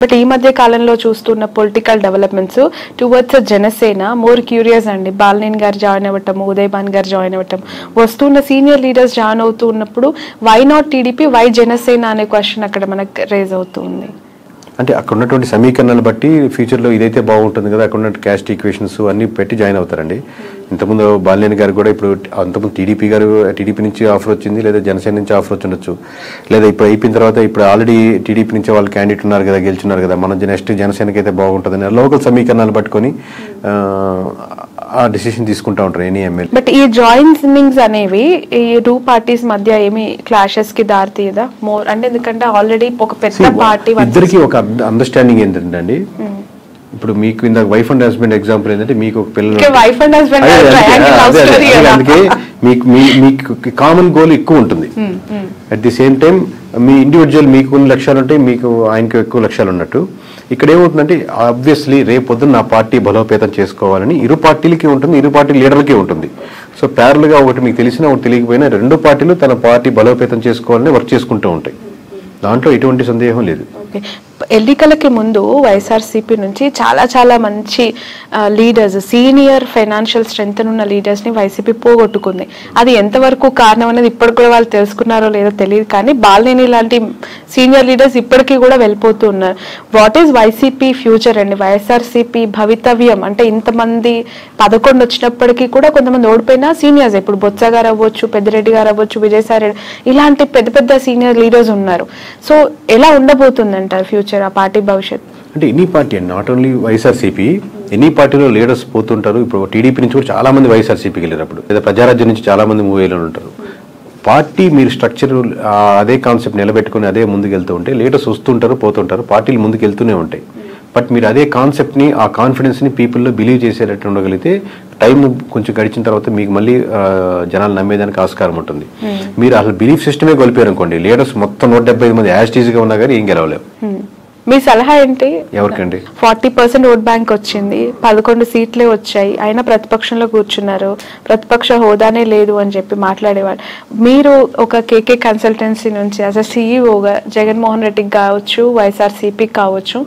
But ఈ మధ్య కాలంలో చూస్తున్న political developments towards Janasena more curious అండి. బాలినేని గారు జాయిన్ అవ్వటం, ఉదయ్ భాన్ గారు జాయిన్ అవ్వటం, వస్తున్న సీనియర్ లీడర్స్ జాయిన్ అవుతూ ఉన్నప్పుడు why not TDP, why Janasena అనే క్వశ్చన్ అక్కడ మనకు రేజ్ అవుతుంది. అంటే అక్కడ ఉన్నటువంటి సమీకరణాలు బట్టి ఫ్యూచర్లో ఇదైతే బాగుంటుంది కదా, అక్కడ ఉన్న క్యాస్ట్ ఈక్వేషన్స్ అన్ని పెట్టి జాయిన్ అవుతారండి. ఇంతకుముందు బాలినేని గారు కూడా ఇప్పుడు అంతకుముందు టీడీపీ నుంచి ఆఫర్ వచ్చింది, లేదా జనసేన నుంచి ఆఫర్ వచ్చి ఉండొచ్చు, లేదా ఇప్పుడు అయిపోయిన తర్వాత ఇప్పుడు ఆల్రెడీ టీడీపీ నుంచి వాళ్ళు క్యాండిడేట్ ఉన్నారు కదా, గెలుచున్నారు కదా, మనం నెక్స్ట్ జనసేనకి అయితే బాగుంటుందని లోకల్ సమీకరణాలు పట్టుకొని ఆ డిసిషన్ తీసుకుంటా ఉంటారు ఎనీ ఎమ్మెల్యే. బట్ ఈ జాయినింగ్స్ అనేవి ఈ టూ పార్టీస్ మధ్య ఏమి క్లాషెస్ కి దారి తీయదా మోర్ అంటే? ఎందుకంటే ఆల్రెడీ ఒక పెద్ద పార్టీ ఇద్దరికి ఒక అండర్స్టాండింగ్ ఏంటంటే అండి, ఇప్పుడు మీకు ఇందాక వైఫ్ అండ్ హస్బెండ్ ఎగ్జాంపుల్ ఏంటంటే, మీకు ఒక పిల్లలు వైఫ్ అండ్ హస్బెండ్ అందుకే మీకు కామన్ గోల్ ఎక్కువ ఉంటుంది. At the same time me individual మీకు కొన్ని లక్ష్యాలు ఉంటాయి, మీకు ఆయనకు ఎక్కువ లక్ష్యాలు ఉన్నట్టు. ఇక్కడ ఏమవుతుందంటే ఆబ్వియస్లీ రేపు పొద్దున్న నా పార్టీ బలోపేతం చేసుకోవాలని ఇరు పార్టీలకి ఉంటుంది, ఇరు పార్టీ లీడర్లకి ఉంటుంది. సో ప్యారల్ గా ఒకటి మీకు తెలిసినా ఒకటి తెలియకపోయినా రెండు పార్టీలు తన పార్టీ బలోపేతం చేసుకోవాలని వర్క్ చేసుకుంటూ ఉంటాయి. దాంట్లో ఎటువంటి సందేహం లేదు. ఎన్నికలకి ముందు వైఎస్ఆర్సీపీ నుంచి చాలా మంచి లీడర్స్, సీనియర్ ఫైనాన్షియల్ స్ట్రెంగ్త్ ఉన్న లీడర్స్ ని వైసీపీ పోగొట్టుకుంది. అది ఎంతవరకు కారణం అనేది ఇప్పటికి కూడా వాళ్ళు తెలుసుకున్నారో లేదో తెలియదు, కానీ బాలినేని లాంటి సీనియర్ లీడర్స్ ఇప్పటికీ కూడా వెళ్ళిపోతూ ఉన్నారు. వాట్ ఈస్ వైసీపీ ఫ్యూచర్ అండి? వైఎస్ఆర్సీపీ భవితవ్యం అంటే ఇంతమంది 11 వచ్చినప్పటికీ కూడా కొంతమంది ఓడిపోయినా సీనియర్స్, ఇప్పుడు బొత్స గారు అవ్వచ్చు, పెద్దిరెడ్డి గారు అవ్వచ్చు, విజయసాయి రెడ్డి, ఇలాంటి పెద్ద సీనియర్ లీడర్స్ ఉన్నారు. సో ఎలా ఉండబోతుందంటారు ఫ్యూచర్, ఆ పార్టీ భవిష్యత్? అంటే ఎనీ పార్టీ అండి, నాట్ ఓన్లీ వైఎస్ఆర్సీపీ, ఎనీ పార్టీలో లీడర్స్ పోతుంటారు. ఇప్పుడు టీడీపీ నుంచి కూడా చాలా మంది వైఎస్ఆర్సీపీకి వెళ్ళినప్పుడు, లేదా ప్రజారాజ్యం నుంచి చాలా మంది మూవేలో ఉంటారు. పార్టీ మీరు స్ట్రక్చర్ అదే కాన్సెప్ట్ నిలబెట్టుకుని అదే ముందుకు వెళ్తూ ఉంటే లీడర్స్ వస్తుంటారు, పోతుంటారు, పార్టీలు ముందుకు వెళ్తూనే ఉంటాయి. బట్ మీరు అదే కాన్సెప్ట్ని, ఆ కాన్ఫిడెన్స్ని పీపుల్లో బిలీవ్ చేసేటట్టు ఉండగలిగితే టైం కొంచెం గడిచిన తర్వాత మీకు మళ్ళీ జనాలు నమ్మేదానికి ఆస్కారం ఉంటుంది. మీరు అసలు బిలీఫ్ సిస్టమే కోల్పోయారు అనుకోండి, లీడర్స్ మొత్తం 175 మంది యాస్టీజ్గా ఉన్నా కానీ ఏం గెలవలేవు. మీ సలహా ఏంటి? ఎవరికండి? 40% ఓట్ బ్యాంక్ వచ్చింది, 11 సీట్లే వచ్చాయి, అయినా ప్రతిపక్షంలో కూర్చున్నారు, ప్రతిపక్ష హోదానే లేదు అని చెప్పి మాట్లాడేవాడు. మీరు ఒక కేకే కన్సల్టెన్సీ నుంచి యాజ్ అ సిఇఓగా జగన్మోహన్ రెడ్డికి కావచ్చు, వైఎస్ఆర్సీపీకి కావచ్చు,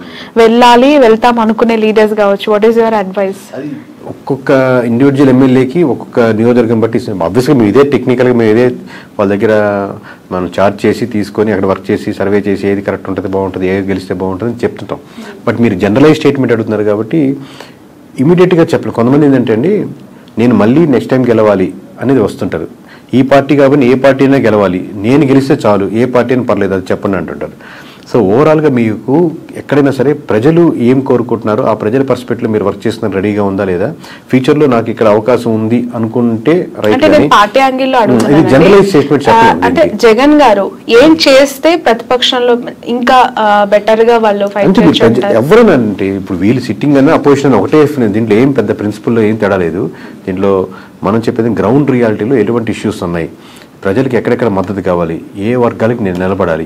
వెళ్తాం అనుకునే లీడర్స్ కావచ్చు, వాట్ ఈస్ యువర్ అడ్వైస్? ఒక్కొక్క ఇండివిజువల్ ఎమ్మెల్యేకి ఒక్కొక్క నియోజకవర్గం బట్టి ఆబ్వియస్గా మేము ఇదే టెక్నికల్గా మేము ఇదే వాళ్ళ దగ్గర మనం చార్జ్ చేసి తీసుకొని అక్కడ వర్క్ చేసి సర్వే చేసి ఏది కరెక్ట్ ఉంటుంది, బాగుంటుంది, ఏది గెలిస్తే బాగుంటుంది అని చెప్తుంటాం. బట్ మీరు జనరలైజ్ స్టేట్మెంట్ అడుగుతున్నారు కాబట్టి ఇమీడియట్గా చెప్పలేదు. కొంతమంది ఏంటంటే అండి, నేను మళ్ళీ నెక్స్ట్ టైం గెలవాలి అనేది వస్తుంటారు. ఈ పార్టీ కాబట్టి ఏ పార్టీ అయినా గెలవాలి, నేను గెలిస్తే చాలు, ఏ పార్టీ అయినా పర్లేదు అది చెప్పండి అంటుంటారు. సో ఓవరాల్గా మీకు ఎక్కడైనా సరే ప్రజలు ఏం కోరుకుంటున్నారో ఆ ప్రజల పర్స్పెక్టివ్ మీరు వర్క్ చేస్తున్న రెడీగా ఉందా లేదా, ఫ్యూచర్లో నాకు ఇక్కడ అవకాశం ఉంది అనుకుంటే రైట్. పార్టీ యాంగిల్లో జనరలైజ్ స్టేట్మెంట్ అంటే జగన్ గారు ఏం చేస్తే ప్రతిపక్షంలో ఇంకా బెటర్ గా వాళ్ళు ఫైట్ చేస్తారు ఎవరైనా అంటే, ఇప్పుడు వీళ్ళు సిట్టింగ్ అన్న అపోజిషన్ ఒకటే. దీంట్లో ఏం పెద్ద ప్రిన్సిపల్లో ఏం తేడా లేదు. దీంట్లో మనం చెప్పేది గ్రౌండ్ రియాలిటీలో ఎటువంటి ఇష్యూస్ ఉన్నాయి, ప్రజలకు ఎక్కడెక్కడ మద్దతు కావాలి, ఏ వర్గాలకి నేను నిలబడాలి,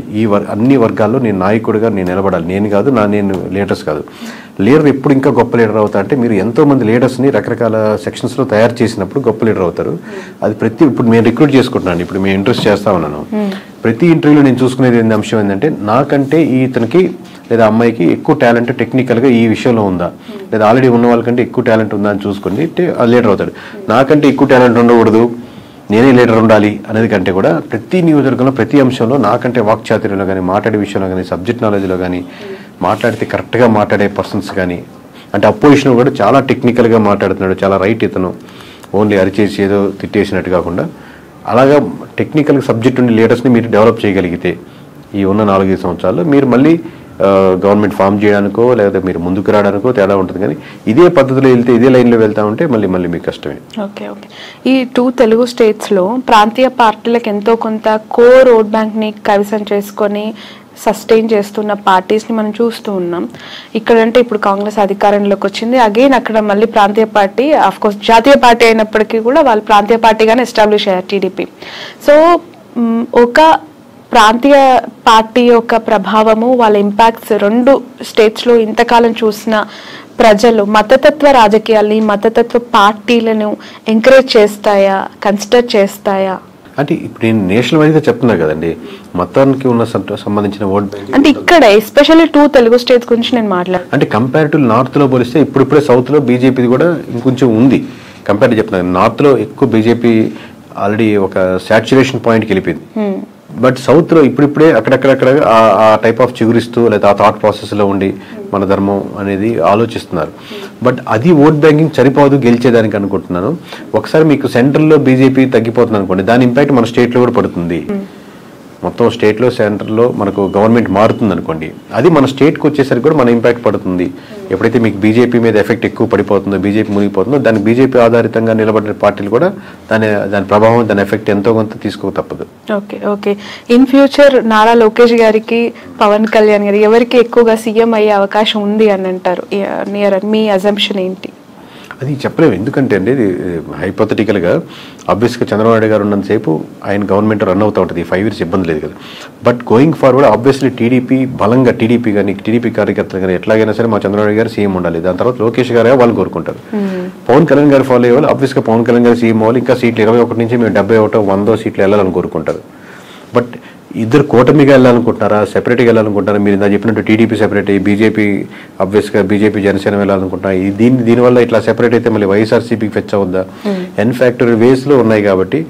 అన్ని వర్గాల్లో నేను నాయకుడిగా నేను నిలబడాలి. నేను కాదు, నేను లీడర్స్ కాదు. లీడర్ ఎప్పుడు ఇంకా గొప్ప లీడర్ అవుతా అంటే, మీరు ఎంతో మంది లీడర్స్ని రకరకాల సెక్షన్స్లో తయారు చేసినప్పుడు గొప్ప లీడర్ అవుతారు. అది ఇప్పుడు నేను రిక్రూట్ చేసుకుంటున్నాను, ఇప్పుడు మేము ఇంట్రెస్ట్ చేస్తా ఉన్నాను. ప్రతి ఇంటర్వ్యూలో నేను చూసుకునేది అంశం ఏంటంటే, నాకంటే ఇతనికి లేదా అమ్మాయికి ఎక్కువ టాలెంట్ టెక్నికల్గా ఈ విషయంలో ఉందా, లేదా ఆల్రెడీ ఉన్న వాళ్ళకంటే ఎక్కువ టాలెంట్ ఉందా అని చూసుకుని లీడర్ అవుతాడు. నాకంటే ఎక్కువ టాలెంట్ ఉండకూడదు, నేనే లీడర్ ఉండాలి అనేది కంటే కూడా ప్రతి నియోజకవర్గంలో ప్రతి అంశంలో నాకంటే వాక్చాతుర్యంలో కానీ, మాట్లాడే విషయంలో కానీ, సబ్జెక్ట్ నాలెడ్జ్లో కానీ, మాట్లాడితే కరెక్ట్గా మాట్లాడే పర్సన్స్ కానీ, అంటే అపోజిషన్ కూడా చాలా టెక్నికల్గా మాట్లాడుతున్నాడు, చాలా రైట్ ఇతను, ఓన్లీ అరిచేసి ఏదో తిట్టేసినట్టు కాకుండా అలాగా టెక్నికల్ సబ్జెక్ట్ ఉండే లీడర్స్ని మీరు డెవలప్ చేయగలిగితే ఈ ఉన్న 4-5 సంవత్సరాల్లో మీరు మళ్ళీ గవర్నమెంట్ ఫామ్ చేయడానికో లేదా మీరు ముందుకు రావడానికో తేడా ఉంటుంది. కానీ ఇదే పద్ధతిలో వెళ్తే, ఇదే లైన్లో వెళ్తా ఉంటే మళ్ళీ మీకు కష్టమే. ఓకే. ఈ 2 తెలుగు స్టేట్స్లో ప్రాంతీయ పార్టీలకు ఎంతో కొంత కోర్ ఓట్ బ్యాంక్ని కైవసం చేసుకొని సస్టైన్ చేస్తున్న పార్టీస్ని మనం చూస్తూ ఉన్నాం. ఇక్కడంటే ఇప్పుడు కాంగ్రెస్ అధికారంలోకి వచ్చింది, అగైన్ అక్కడ మళ్ళీ ప్రాంతీయ పార్టీ, ఆఫ్కోర్స్ జాతీయ పార్టీ అయినప్పటికీ కూడా వాళ్ళు ప్రాంతీయ పార్టీగానే ఎస్టాబ్లిష్ అయ్యారు టీడీపీ. సో ఒక ప్రాంతీయ పార్టీ యొక్క ప్రభావము, వాళ్ళ ఇంపాక్ట్స్ 2 స్టేట్స్లో ఇంతకాలం చూసిన ప్రజలు మతతత్వ రాజకీయాల్ని, మతతత్వ పార్టీలను ఎంకరేజ్ చేస్తాయా, కన్సిడర్ చేస్తాయా? అంటే ఇప్పుడు నేను నేషనల్ వైడ్గా చెప్తున్నా కదండి, మొత్తానికి ఉన్న సంబంధించిన ఓట్ బ్యాంక్ అంటే ఇక్కడ ఎస్పెషల్లీ 2 తెలుగు స్టేట్స్ గురించి నేను అంటే కంపారిటివ్ నార్త్లో పోలిస్తే ఇప్పుడిప్పుడే సౌత్లో బీజేపీది కూడా ఇంకొంచెం ఉంది. కంపేర్ చెప్తున్నాను, నార్త్లో ఎక్కువ బీజేపీ ఆల్రెడీ ఒక సాచురేషన్ పాయింట్కి వెళ్ళిపోయింది. బట్ సౌత్లో ఇప్పుడిప్పుడే అక్కడక్కడక్కడ ఆ టైప్ ఆఫ్ చిగురిస్తూ లేదా ఆ థాట్ ప్రాసెస్లో ఉండి మన ధర్మం అనేది ఆలోచిస్తున్నారు. బట్ అది ఓట్ బ్యాంకింగ్ సరిపోదు గెలిచేదానికి అనుకుంటున్నాను. ఒకసారి మీకు సెంట్రల్లో బీజేపీ తగ్గిపోతుంది అనుకోండి, దాని ఇంపాక్ట్ మన స్టేట్లో కూడా పడుతుంది. మొత్తం స్టేట్లో సెంటర్లో మనకు గవర్నమెంట్ మారుతుంది అనుకోండి, అది మన స్టేట్కి వచ్చేసరికి కూడా మన ఇంపాక్ట్ పడుతుంది. ఎప్పుడైతే మీకు బీజేపీ మీద ఎఫెక్ట్ ఎక్కువ పడిపోతుందో, బీజేపీ మునిగిపోతుందో, దానికి బీజేపీ ఆధారితంగా నిలబడిన పార్టీలు కూడా దాని ప్రభావం, దాని ఎఫెక్ట్ ఎంతో కొంత తీసుకోక తప్పదు. Okay okay in future Nara Lokesh గారికి, పవన్ కళ్యాణ్ గారికి ఎవరికి ఎక్కువగా సీఎం అయ్యే అవకాశం ఉంది అని అంటారు? మీ అజంప్షన్ ఏంటి? అది చెప్పలేము, ఎందుకంటే అండి ఇది హైపోథెటికల్గా ఆబ్వియస్గా చంద్రబాబు నాయుడు గారు ఉన్నంతసేపు ఆయన గవర్నమెంట్ రన్ అవుతూ ఉంటుంది, 5 years ఇబ్బంది లేదు కదా. But going forward obviously TDP బలంగా, టీడీపీ కార్యకర్తలు కానీ ఎట్లాగైనా సరే మా చంద్రబాబు నాయుడు గారు సీఎం ఉండాలి, దాని తర్వాత లోకేష్ గారే వాళ్ళు కోరుకుంటారు. పవన్ కళ్యాణ్ గారు ఫాలో అయ్యేవాళ్ళు ఆబ్వియస్గా పవన్ కళ్యాణ్ గారు సీఎం అవ్వాలి, ఇంకా సీట్లు 21 నుంచి మేము 71, 100 సీట్లు వెళ్ళాలని కోరుకుంటారు. బట్ ఇద్దరు కూటమిగా వెళ్ళాలనుకుంటున్నారా, సెపరేట్గా వెళ్ళాలనుకుంటున్నారా? మీరు ఇందా చెప్పినట్టు టీడీపీ సెపరేట్ అయ్యి బీజేపీ ఆబ్వియస్గా బీజేపీ జనసేన వెళ్ళాలనుకుంటున్నా, దీనివల్ల ఇట్లా సెపరేట్ అయితే మళ్ళీ వైఎస్ఆర్సీపీకి ఫెచ్ అవుద్దా? ఎన్ఫ్యాక్టరీ వేస్లో ఉన్నాయి కాబట్టి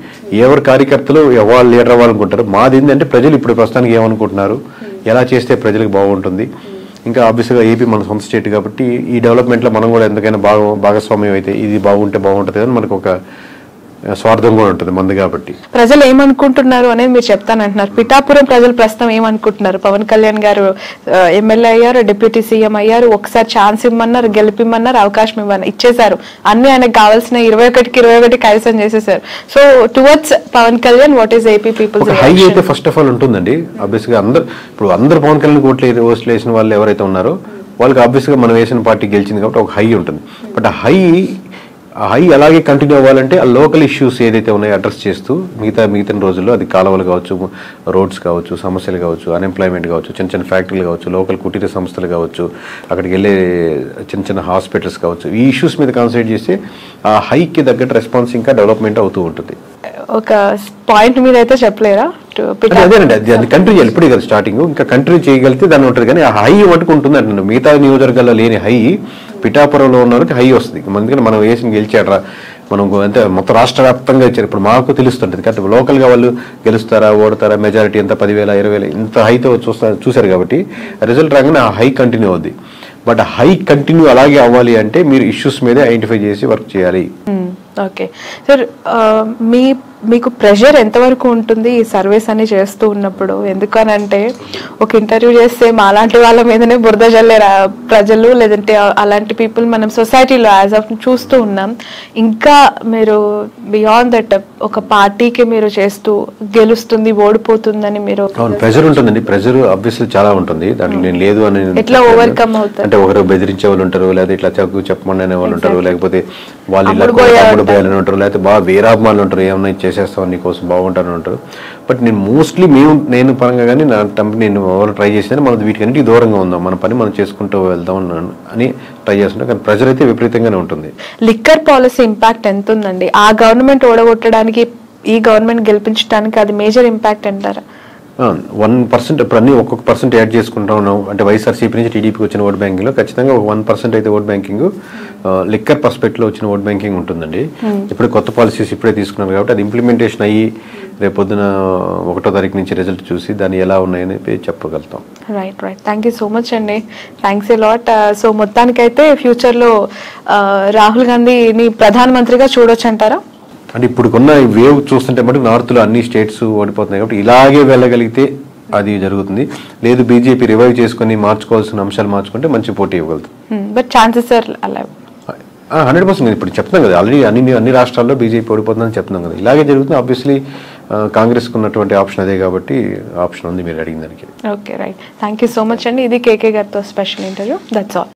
ఎవరి కార్యకర్తలు ఎవరు లీడర్ అవ్వాలనుకుంటారు. మాది ఏంటంటే ప్రజలు ఇప్పుడు ప్రస్తుతానికి ఏమనుకుంటున్నారు, ఎలా చేస్తే ప్రజలకు బాగుంటుంది. ఇంకా ఆబ్వియస్గా ఏపీ మన సొంత స్టేట్ కాబట్టి ఈ డెవలప్మెంట్లో మనం కూడా ఎంతకైనా భాగస్వామ్యం అయితే ఇది బాగుంటే బాగుంటుంది అని మనకు ఒక స్వార్థం కూడా ఉంటుంది మంది కాబట్టి. ప్రజలు ఏమనుకుంటున్నారు అనేది మీరు చెప్తానంటున్నారు. పిఠాపురం ప్రజలు ప్రస్తుతం ఏమనుకుంటున్నారు? పవన్ కళ్యాణ్ గారు ఎమ్మెల్యే అయ్యారు, డిప్యూటీ సీఎం అయ్యారు, ఒకసారి ఛాన్స్ ఇమ్మన్నారు, గెలిపిమ్మన్నారు, అవకాశం ఇచ్చేశారు, అన్ని ఆయనకు కావాల్సిన 21కి 21 కైవసం చేసేసారు. So towards Pawan Kalyan what is AP peoples high అయితే ఫస్ట్ ఆఫ్ ఆల్ ఉంటుందండి. ఆబ్వియస్గా అందరు పవన్ కళ్యాణ్ ఓట్లు వేసిన వాళ్ళు ఎవరైతే ఉన్నారో వాళ్ళకి ఆబ్వియస్గా మనం వేసిన పార్టీ గెలిచింది కాబట్టి ఒక హై ఉంటుంది. బట్ ఆ హై అలాగే కంటిన్యూ అవ్వాలంటే ఆ లోకల్ ఇష్యూస్ ఏదైతే ఉన్నాయో అడ్రస్ చేస్తూ మిగతా రోజుల్లో అది కాలువలు కావచ్చు, రోడ్స్ కావచ్చు, సమస్యలు కావచ్చు, అన్ఎంప్లాయ్మెంట్ కావచ్చు, చిన్న ఫ్యాక్టరీలు కావచ్చు, లోకల్ కుటీర సంస్థలు కావచ్చు, అక్కడికి వెళ్ళే చిన్న హాస్పిటల్స్ కావచ్చు, ఈ ఇష్యూస్ మీద కాన్సన్ట్రేట్ చేస్తే ఆ హైకి తగ్గట్టు రెస్పాన్స్ ఇంకా డెవలప్మెంట్ అవుతూ ఉంటుంది. ఒక పాయింట్ మీద అయితే చెప్పలేరా? అదేనండి, అది కంట్రీ చేయాలి. ఇప్పుడే కదా స్టార్టింగ్, ఇంకా కంట్రీ చేయగలిగితే దాన్ని ఉంటుంది. కానీ ఆ హై మటుకు ఉంటుంది అంటున్నాను. మిగతా నియోజకవర్గాల్లో లేని హై పిఠాపురంలో ఉన్న వాళ్ళకి హై వస్తుంది. ఎందుకంటే మనం వేసిన గెలిచాడరా, మనం అంటే మొత్తం రాష్ట్ర వ్యాప్తంగా ఇచ్చారు. ఇప్పుడు మాకు తెలుస్తుంటుంది కాబట్టి లోకల్గా వాళ్ళు గెలుస్తారా, ఓడతారా, మెజారిటీ ఎంత 10,000, 20,000 ఇంత హైతో చూశారు కాబట్టి రిజల్ట్ రాగానే ఆ హై కంటిన్యూ అవుద్ది. బట్ హై కంటిన్యూ అలాగే అవ్వాలి అంటే మీరు ఇష్యూస్ మీదే ఐడెంటిఫై చేసి వర్క్ చేయాలి. ఓకే సార్, మీకు ప్రెషర్ ఎంతవరకు ఉంటుంది ఈ సర్వీస్ అని చేస్తూ ఉన్నప్పుడు? ఎందుకనంటే ఒక ఇంటర్వ్యూ చేస్తే మాలాంటి వాళ్ళ మీదనే బురద జల్లే ప్రజలు, లేదంటే అలాంటి పీపుల్ మనం సొసైటీలో యాజ్ ఆఫ్ చూస్తూ ఉన్నాం. ఇంకా మీరు బియాండ్ దట్ ఒక పార్టీకి మీరు చేస్తూ గెలుస్తుంది, ఓడిపోతుందని మీరు ప్రెషర్ ఉంటుందండి. ప్రెషర్ ఆబ్వియస్లీ చాలా ఉంటుంది, దాంట్లో నేను లేదు అని ఎట్లా ఓవర్కమ్ అవుతారు? అంటే ఒకరు బెదిరించే వాళ్ళు ఉంటారు, లేదా ఇట్లా చెప్పమని అనే వాళ్ళు ఉంటారు, లేకపోతే వాళ్ళు ఇలా తమ్ముడు పోయాలని ఉంటారు, లేకపోతే బాగా వీరాభిమానులు ఉంటారు, ఏమన్నా చేసేస్తాం నీకోసం బాగుంటారని ఉంటారు. బట్ నేను మోస్ట్లీ నేను పరంగా కానీ నా నేను ఎవరు ట్రై చేసినా మనం వీటికన్నిటికీ దూరంగా ఉందాం, మన పని మనం చేసుకుంటూ వెళ్దాం అని ట్రై చేస్తుంటాం. కానీ ప్రెజర్ అయితే విపరీతంగానే ఉంటుంది. లిక్కర్ పాలసీ ఇంపాక్ట్ ఎంత ఉందండి? ఆ గవర్నమెంట్ ఓడగొట్టడానికి, ఈ గవర్నమెంట్ గెలిపించడానికి అది మేజర్ ఇంపాక్ట్ అంటారా? 1% ఇప్పుడు అన్ని ఒక్కొక్క పర్సెంట్ యాడ్ చేసుకుంటా ఉన్నాం. అంటే వైఎస్ఆర్సీపీ నుంచి టీడీపీకి వచ్చిన ఓట్ బ్యాంకింగ్ లో ఖచ్చితంగా ఒక 1% అయితే ఓట్ బ్యాంకింగ్ లిక్కర్ పర్స్పెక్టివ్ లో వచ్చిన ఓట్ బ్యాంకింగ్ ఉంటుందండి. ఇప్పుడు కొత్త పాలసీస్ ఇప్పుడే తీసుకున్నారు కాబట్టి అది ఇంప్లిమెంటేషన్ అయ్యి రేపు పొద్దున 1వ తారీఖు నుంచి రిజల్ట్ చూసి దాన్ని ఎలా ఉన్నాయని చెప్పగలుగుతాం. Right. Thank you so much అండి, థ్యాంక్స్ ఎ లాట్. సో మొత్తానికైతే ఫ్యూచర్ లో రాహుల్ గాంధీని ప్రధానమంత్రిగా చూడొచ్చు అంటారా? అంటే ఇప్పుడున్న వేవ్ చూస్తుంటే మటుకు నార్త్లో అన్ని స్టేట్స్ ఓడిపోతున్నాయి కాబట్టి ఇలాగే వెళ్ళగలిగితే అది జరుగుతుంది. లేదు బీజేపీ రివైవ్ చేసుకుని మార్చుకోవాల్సిన అంశాలు మార్చుకుంటే మంచి పోటీ ఇవ్వగలుగుతుంది. బట్ ఛాన్సెస్ ఆర్ అలా 100% ఇప్పుడు చెప్తున్నాం కదా, ఆల్రెడీ అన్ని రాష్ట్రాల్లో బీజేపీ ఓడిపోతుందని చెప్తున్నాం కదా, ఇలాగే జరుగుతుంది. ఆబ్వియస్లీ కాంగ్రెస్కి ఉన్నటువంటి ఆప్షన్ అదే కాబట్టి ఆప్షన్ ఉంది మీరు అడిగిన దానికి. Okay right, thank you so much అండి. ఇది కేకే గారితో స్పెషల్ ఇంటర్వ్యూ. That's all.